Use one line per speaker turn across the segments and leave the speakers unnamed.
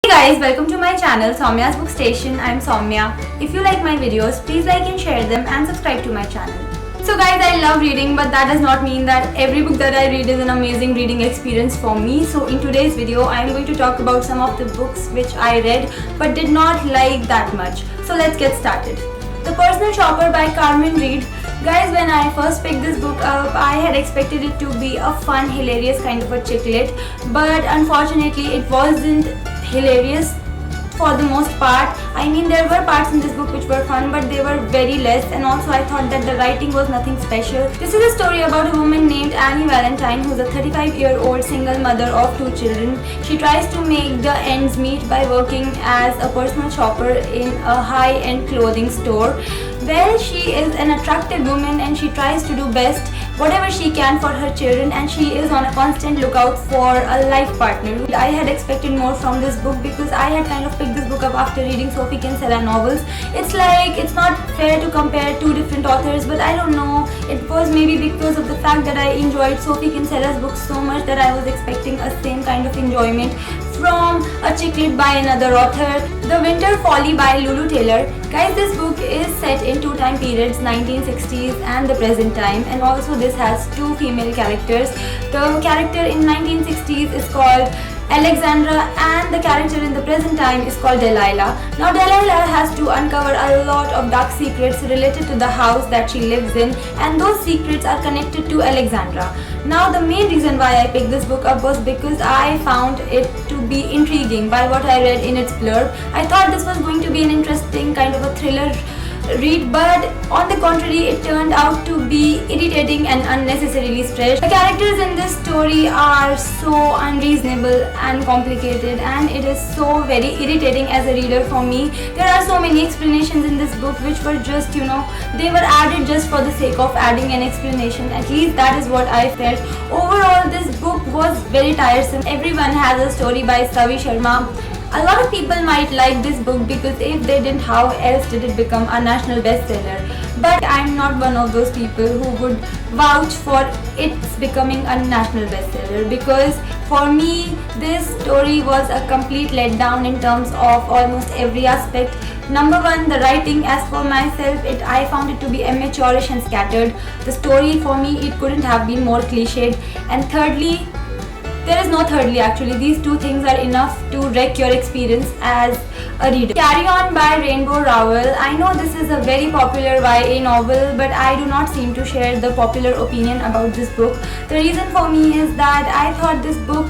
Hey guys, welcome to my channel Saumya's Bookstation. I'm Saumya. If you like my videos, please like and share them and subscribe to my channel. So guys, I love reading, but that does not mean that every book that I read is an amazing reading experience for me. So in today's video, I am going to talk about some of the books which I read but did not like that much. So let's get started. The Personal Shopper by Carmen Reed. Guys, when I first picked this book up, I had expected it to be a fun, hilarious kind of a chick lit, but unfortunately it wasn't hilarious for the most part. I mean, there were parts in this book which were fun, but they were very less, and also I thought that the writing was nothing special. This is a story about a woman named Annie Valentine, who's a 35-year-old single mother of 2 children. She tries to make the ends meet by working as a personal shopper in a high-end clothing store. Well, she is an attractive woman and she tries to do best whatever she can for her children, and she is on a constant lookout for a life partner. I had expected more from this book because I had kind of picked this book up after reading Sophie Kinsella novels. It's like, it's not fair to compare 2 different authors, but I don't know, it was maybe because of the fact that I enjoyed Sophie Kinsella's books so much that I was expecting a same kind of enjoyment from a chick lit by another author. The Winter Folly by Lulu Taylor. Guys, this book is set in 2 time periods, 1960s and the present time, and also this has 2 female characters. The character in 1960s is called Alexandra and the character in the present time is called Delilah. Now Delilah has to uncover a lot of dark secrets related to the house that she lives in, and those secrets are connected to Alexandra. Now the main reason why I picked this book up was because I found it to be intriguing by what I read in its blurb. I thought this was going to be an interesting kind of a thriller read, but on the contrary, it turned out to be irritating and unnecessarily stretched. The characters in this story are so unreasonable and complicated, and it is so very irritating as a reader for me. There are so many explanations in this book which were just, they were added just for the sake of adding an explanation. At least that is what I felt. Overall, this book was very tiresome. Everyone has a story by Savi Sharma. A lot of people might like this book because if they didn't, how else did it become a national bestseller? But I'm not one of those people who would vouch for its becoming a national bestseller, because for me this story was a complete letdown in terms of almost every aspect. Number 1, the writing. As for myself, I found it to be amateurish and scattered. The story, for me, it couldn't have been more cliched. And thirdly, there is no thirdly actually. These 2 things are enough to wreck your experience as a reader. Carry On by Rainbow Rowell. I know this is a very popular YA novel, but I do not seem to share the popular opinion about this book. The reason for me is that I thought this book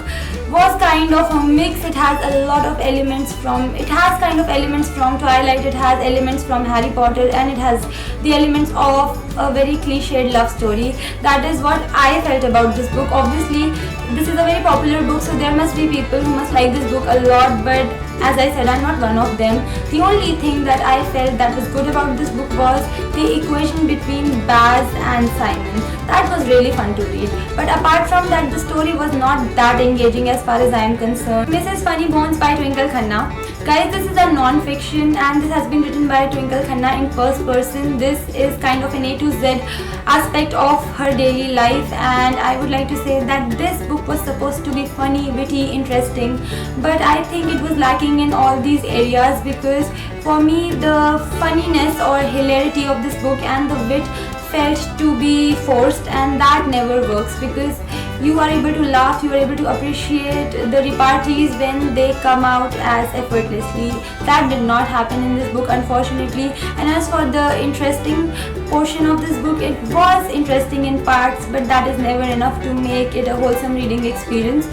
was kind of a mix. It has a lot of elements from, Twilight, it has elements from Harry Potter, and it has the elements of a very cliched love story. That is what I felt about this book. Obviously, this is a very popular book, so there must be people who must like this book a lot, but as I said, I'm not one of them. The only thing that I felt that was good about this book was the equation between Baz and Simon. That was really fun to read. But apart from that, the story was not that engaging as far as I am concerned. Mrs. Funny Bones by Twinkle Khanna. Guys, this is a non-fiction and this has been written by Twinkle Khanna in first person. This is kind of an A to Z aspect of her daily life, and I would like to say that this book was supposed to be funny, witty, interesting, but I think it was lacking in all these areas, because for me the funniness or hilarity of this book and the wit felt to be forced, and that never works, because you are able to laugh, you are able to appreciate the repartees when they come out as effortlessly. That did not happen in this book, unfortunately. And as for the interesting portion of this book, it was interesting in parts, but that is never enough to make it a wholesome reading experience.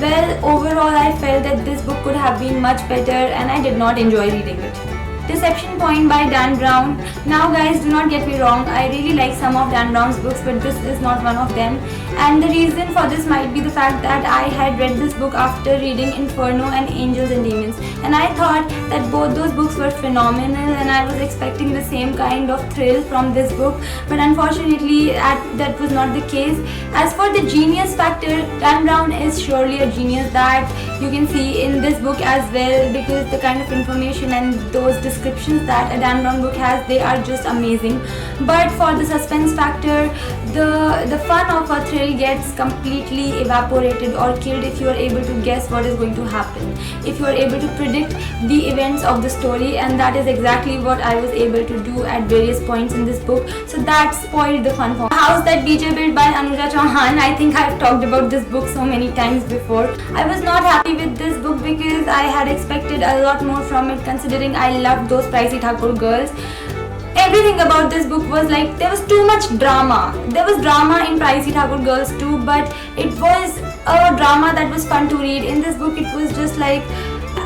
Well, overall I felt that this book could have been much better and I did not enjoy reading it. Deception Point by Dan Brown. Now guys, do not get me wrong, I really like some of Dan Brown's books, but this is not one of them. And the reason for this might be the fact that I had read this book after reading Inferno and Angels and Demons. and I thought that both those books were phenomenal, and I was expecting the same kind of thrill from this book, but unfortunately that was not the case. As for the genius factor, Dan Brown is surely a genius that you can see in this book as well, because the kind of information and those descriptions that a Dan Brown book has, they are just amazing. But for the suspense factor, the fun of a thrill gets completely evaporated or killed if you are able to guess what is going to happen, if you are able to predict the events of the story, and that is exactly what I was able to do at various points in this book. So that spoiled the fun for me. The House That BJ Built by Anuja Chauhan, I think I've talked about this book so many times before. I was not happy with this book because I had expected a lot more from it, considering I loved those Pricey Thakur girls. Everything about this book was like, there was too much drama. There was drama in Pricey Thakur Girls too, but it was a drama that was fun to read. In this book, it was just like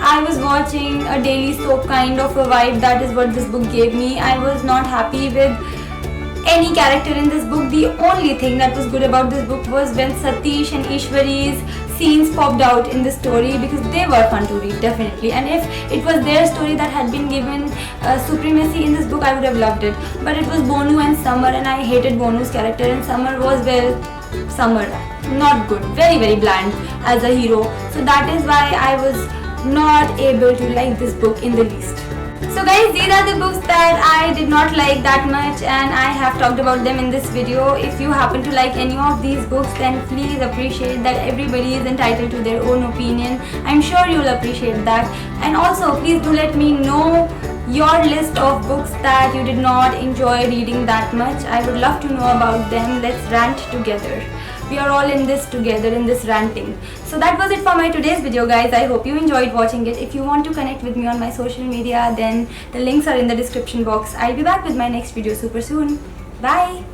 I was watching a daily soap kind of a vibe. That is what this book gave me. I was not happy with any character in this book. The only thing that was good about this book was when Satish and Ishwari's scenes popped out in the story, because they were fun to read, definitely. And if it was their story that had been given supremacy in this book, I would have loved it. But it was Bonu and Summer, and I hated Bonu's character, and Summer was, well, Summer, not good, very very bland as a hero. So that is why I was not able to like this book in the least. So guys, these are the books that I did not like that much, and I have talked about them in this video. If you happen to like any of these books, then please appreciate that everybody is entitled to their own opinion. I'm sure you'll appreciate that. And also, please do let me know your list of books that you did not enjoy reading that much. I would love to know about them. Let's rant together. We are all in this together, in this ranting. So that was it for my today's video, guys. I hope you enjoyed watching it. If you want to connect with me on my social media, then the links are in the description box. I'll be back with my next video super soon. Bye!